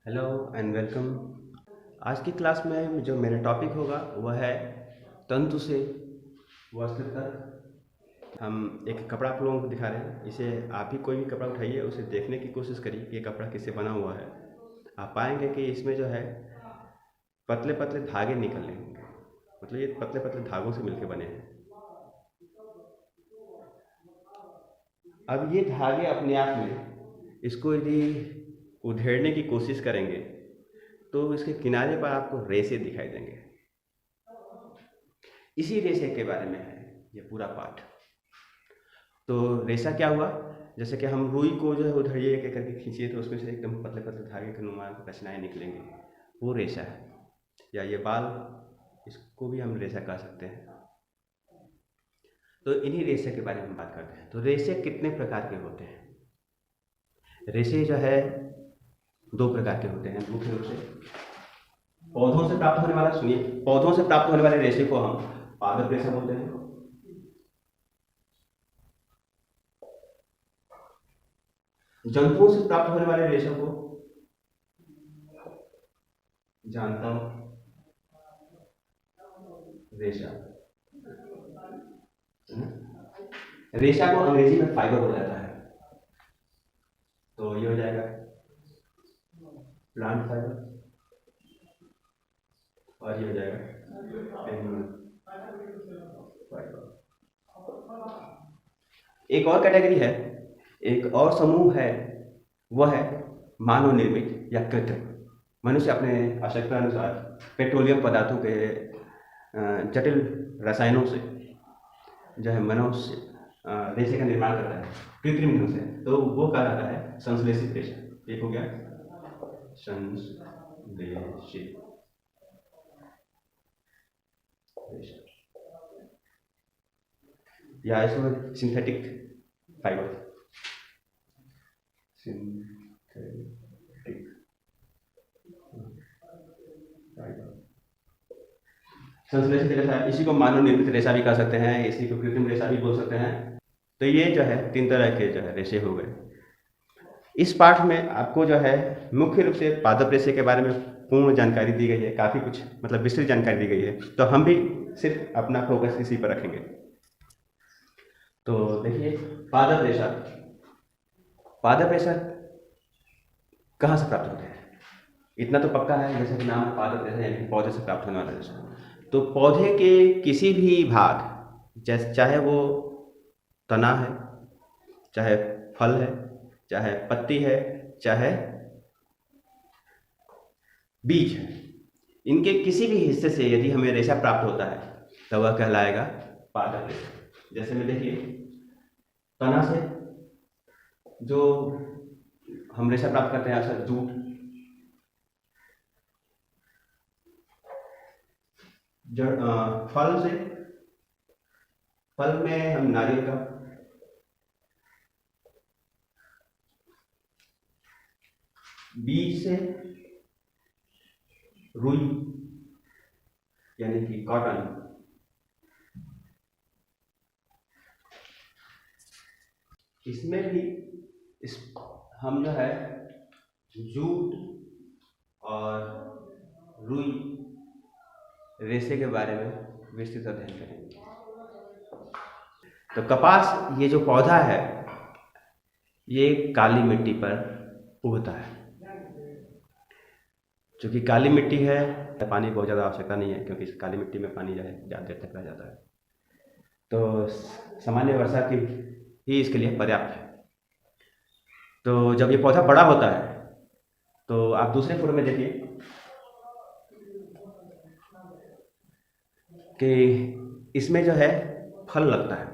Hello and welcome. आज की class में जो मेरा टॉपिक होगा वह है तंतु से वस्त्र तक। हम एक कपड़ा आप लोगों को दिखा रहे हैं। इसे आप भी कोई भी कपड़ा उठाइए, उसे देखने की कोशिश करिए कि ये कपड़ा किससे बना हुआ है। आप पाएंगे कि इसमें जो है पतले पतले धागे निकल रहे होंगे, मतलब ये पतले पतले धागों से मिलकर बने हैं। अब ये धागे अपने आप में इसको यदि उधेड़ने की कोशिश करेंगे तो इसके किनारे पर आपको रेसे दिखाई देंगे। इसी रेशे के बारे में है ये पूरा पाठ। तो रेशा क्या हुआ, जैसे कि हम रुई को जो है उधड़िए एक एक करके खींचिए तो उसमें से एकदम पतले पतले धागे के नुमा रचनाएं निकलेंगे, वो रेशा है। या ये बाल, इसको भी हम रेशा कह सकते हैं। तो इन्हीं रेशे के बारे में हम बात करते हैं। तो रेशे कितने प्रकार के होते हैं? रेशे जो है दो प्रकार के होते हैं मुख्य रूप से। पौधों से प्राप्त होने वाला, सुनिए, पौधों से प्राप्त होने वाले रेशे को हम पादप रेशा बोलते हैं। जंतुओं से प्राप्त होने वाले रेशों को जानता रेशा। रेशा को अंग्रेजी में फाइबर बोला जाता है। तो ये हो जाएगा प्लांट फाइबर, और ये हो जाएगा एनिमल फाइबर। एक और कैटेगरी है, एक और समूह है, वह है मानव निर्मित या कृत्रिम। मनुष्य अपने आवश्यकता अनुसार पेट्रोलियम पदार्थों के जटिल रसायनों से जो है मनुष्य रेशे का निर्माण करता है कृत्रिम ढंग से। तो वो कहलाता है संश्लेषित रेशा। एक हो गया संश्लेषित रेशा, या इसमें सिंथेटिक फाइबर। सिंथेटिक फाइबर, संश्लेषित रेशा, इसी को मानव निर्मित रेशा भी कह सकते हैं, इसी को कृत्रिम रेशा भी बोल सकते हैं। तो ये जो है तीन तरह के जो है रेशे हो गए। इस पाठ में आपको जो है मुख्य रूप से पादप रेशे के बारे में पूर्ण जानकारी दी गई है, काफ़ी कुछ मतलब विस्तृत जानकारी दी गई है। तो हम भी सिर्फ अपना फोकस इसी पर रखेंगे। तो देखिए, पादप रेशा, पादप रेशा कहाँ से प्राप्त होते हैं? इतना तो पक्का है, जैसे कि नाम पादप रेशा यानी पौधे से प्राप्त होने वाला रेशा। तो पौधे के किसी भी भाग, जैसे चाहे वो तना है, चाहे फल है, चाहे पत्ती है, चाहे बीज है, इनके किसी भी हिस्से से यदि हमें रेशा प्राप्त होता है तो वह कहलाएगा पादप रेशा। जैसे में देखिए, तना से जो हम रेशा प्राप्त करते हैं अक्सर जूट, जड़, फल से, फल में हम नारियल का, बीज से रुई यानी कि कॉटन, इसमें भी इस हम जो है जूट और रुई रेशे के बारे में विस्तृत अध्ययन करेंगे। तो कपास, ये जो पौधा है, ये काली मिट्टी पर उगता है। चूँकि काली मिट्टी है, पानी बहुत ज़्यादा आवश्यकता नहीं है, क्योंकि इस काली मिट्टी में पानी जो है ज़्यादा देर तक रह जाता है। तो सामान्य वर्षा की ही इसके लिए पर्याप्त है। तो जब ये पौधा बड़ा होता है तो आप दूसरे फोटो में देखिए कि इसमें जो है फल लगता है,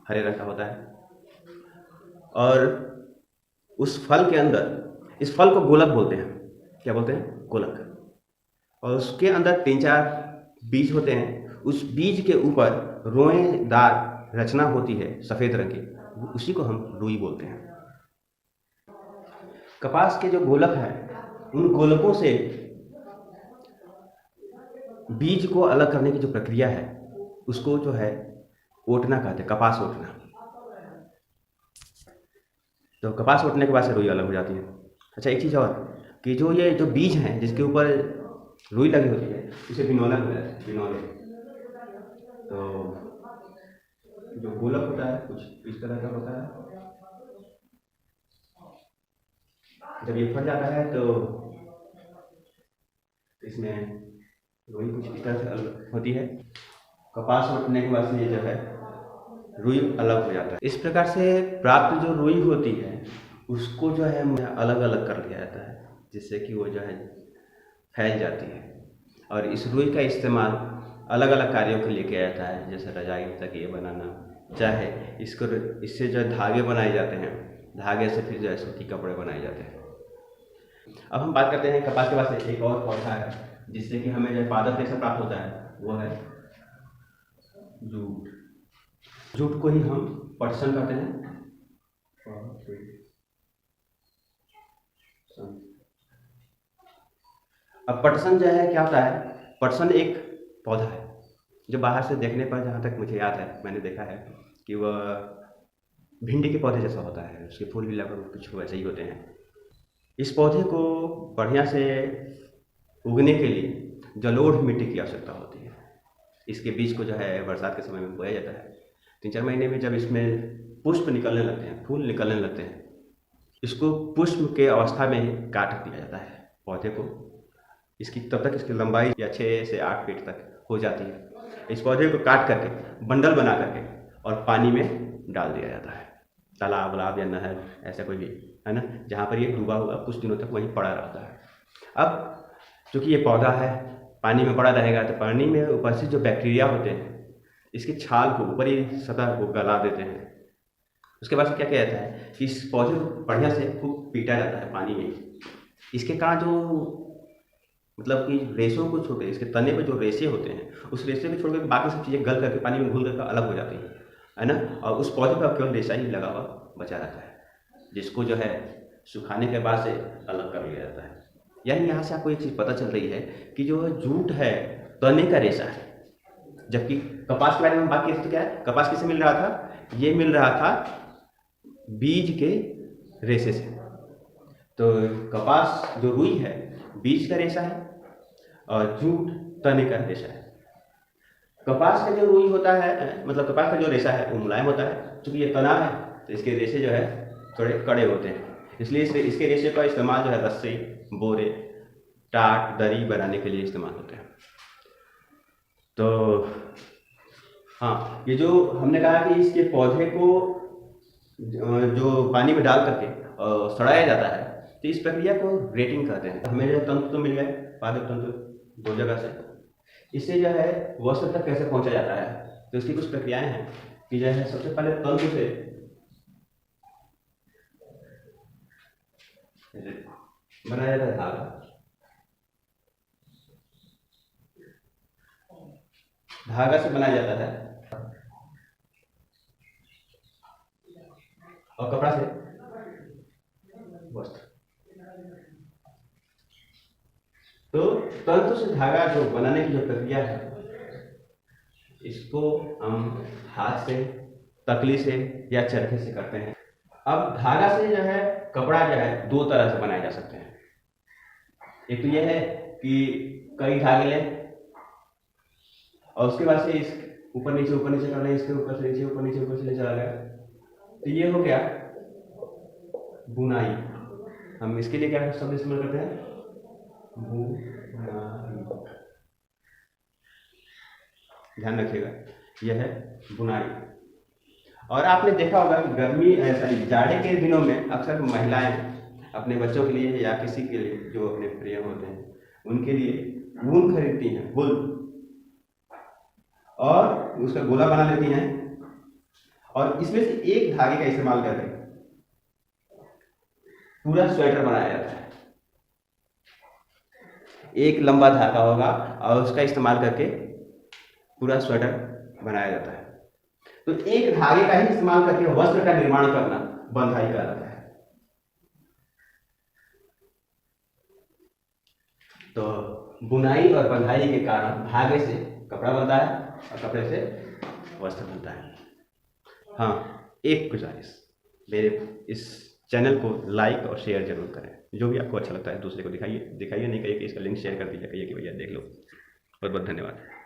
हरे रंग का होता है, और उस फल के अंदर, इस फल को गोलक बोलते हैं। क्या बोलते हैं? गोलक। और उसके अंदर 3-4 बीज होते हैं। उस बीज के ऊपर रोएदार रचना होती है सफ़ेद रंग की, उसी को हम रुई बोलते हैं। कपास के जो गोलक हैं, उन गोलकों से बीज को अलग करने की जो प्रक्रिया है उसको जो है ओटना कहते हैं, कपास ओटना। तो कपास ओटने के बाद से रुई अलग हो जाती है। अच्छा, एक चीज़ और, कि जो बीज हैं जिसके ऊपर रुई लगी होती है उसे बिनौला बोला जाता है, बिनौले। तो जो गोलक होता है कुछ इस तरह का होता है, जब ये फट जाता है तो इसमें रुई कुछ इस तरह से अलग होती है। कपास फटने के बाद से ये जो है रुई अलग हो जाता है। इस प्रकार से प्राप्त जो रुई होती है उसको जो है अलग अलग कर लिया जाता है, जिससे कि वो जो है फैल जाती है। और इस रुई का इस्तेमाल अलग अलग कार्यों के लिए किया जाता है, जैसे रजाई तकिए बनाना, चाहे इससे जो धागे बनाए जाते हैं, धागे से फिर जो है सूती कपड़े बनाए जाते हैं। अब हम बात करते हैं कपास के बाद से एक और पौधा है जिससे कि हमें जो पादप रेशा प्राप्त होता है, वो है जूट। जूट को ही हम पटसन कहते हैं। अब पटसन जो है क्या होता है, पटसन एक पौधा है जो बाहर से देखने पर, जहाँ तक मुझे याद है मैंने देखा है कि वह भिंडी के पौधे जैसा होता है, उसके फूल भी लगभग कुछ वैसे ही होते हैं। इस पौधे को बढ़िया से उगने के लिए जलोढ़ मिट्टी की आवश्यकता होती है। इसके बीज को जो है बरसात के समय में बोया जाता है। 3-4 महीने में जब इसमें पुष्प निकलने लगते हैं, फूल निकलने लगते हैं, इसको पुष्प के अवस्था में ही काट दिया जाता है पौधे को। तब तक इसकी लंबाई या 6 से 8 फीट तक हो जाती है। इस पौधे को काट करके बंडल बना करके और पानी में डाल दिया जाता है, तालाब वलाब या नहर, ऐसा कोई भी है ना, जहाँ पर ये डूबा हुआ कुछ दिनों तक वहीं पड़ा रहता है। अब चूँकि ये पौधा है, पानी में पड़ा रहेगा तो पानी में उपस्थित जो बैक्टीरिया होते हैं इसकी छाल को, ऊपरी सतह को गला देते हैं। उसके बाद क्या किया जाता है कि इस पौधे को बढ़िया से खूब पीटा जाता है पानी में। इसके कारण जो मतलब कि रेशों को छोड़कर, इसके तने पे जो रेशे होते हैं उस रेशे को छोड़कर बाकी सब चीज़ें गल करके पानी में घुल करके अलग हो जाती हैं, है ना। और उस पौधे पर केवल रेशा ही लगा हुआ बचा रहता है, जिसको जो है सुखाने के बाद से अलग कर लिया जाता है। यानी यहाँ से आपको एक चीज़ पता चल रही है कि जो जूट है तने का रेशा है, जबकि कपास के बारे में बात की तो क्या है, कपास किससे मिल रहा था, ये मिल रहा था बीज के रेशे से। तो कपास जो रुई है बीज का रेशा है और जूट तने का रेशा है। कपास का जो रुई होता है, मतलब कपास का जो रेशा है वो मुलायम होता है, क्योंकि ये तना है तो इसके रेशे जो है थोड़े कड़े होते हैं, इसलिए इसके रेशे का इस्तेमाल जो है रस्सी, बोरे, टाट, दरी बनाने के लिए इस्तेमाल होते हैं। तो हाँ, ये जो हमने कहा कि इसके पौधे को जो पानी में डाल करके सड़ाया जाता है, तो इस प्रक्रिया को ग्रेटिंग कहते हैं। हमें जो तंतु तो मिल गए, पादप तंतु 2 जगह से, इससे जो है वस्त्र तक कैसे पहुंचा जाता है, तो इसकी कुछ प्रक्रियाएं हैं कि जो है सबसे पहले तंतु से बनाया जाता है धागा। धागा से बनाया जाता है और कपड़ा से वस्त्र। तो तंतु से धागा जो बनाने की जो प्रक्रिया है, इसको हम हाथ से, तकली से या चरखे से करते हैं। अब धागा से जो है कपड़ा जो है 2 तरह से बनाए जा सकते हैं। एक तो यह है कि कई धागे लें और उसके बाद से इस ऊपर नीचे कर लें, इसके ऊपर से नीचे, ऊपर से चला गया, तो ये हो गया बुनाई। हम इसके लिए क्या शब्द इस्तेमाल करते हैं, बुनाई। ध्यान रखिएगा, यह है बुनाई। और आपने देखा होगा गर्मी जाड़े के दिनों में अक्सर महिलाएं अपने बच्चों के लिए या किसी के लिए जो अपने प्रिय होते हैं उनके लिए ऊन खरीदती हैं, वूल, और उसका गोला बना लेती हैं और इसमें से एक धागे का इस्तेमाल करके पूरा स्वेटर बनाया जाता है। एक लंबा धागा होगा और उसका इस्तेमाल करके पूरा स्वेटर बनाया जाता है। तो एक धागे का ही इस्तेमाल करके वस्त्र का निर्माण करना बंधाई कहलाता है। तो बुनाई और बंधाई के कारण धागे से कपड़ा बनता है और कपड़े से वस्त्र बनता है। हाँ, एक गुजारिश, मेरे इस चैनल को लाइक और शेयर जरूर करें। जो भी आपको अच्छा लगता है दूसरे को दिखाइए, नहीं कहिए कि इसका लिंक शेयर कर दीजिए, कहिए कि भैया देख लो। बहुत बहुत धन्यवाद।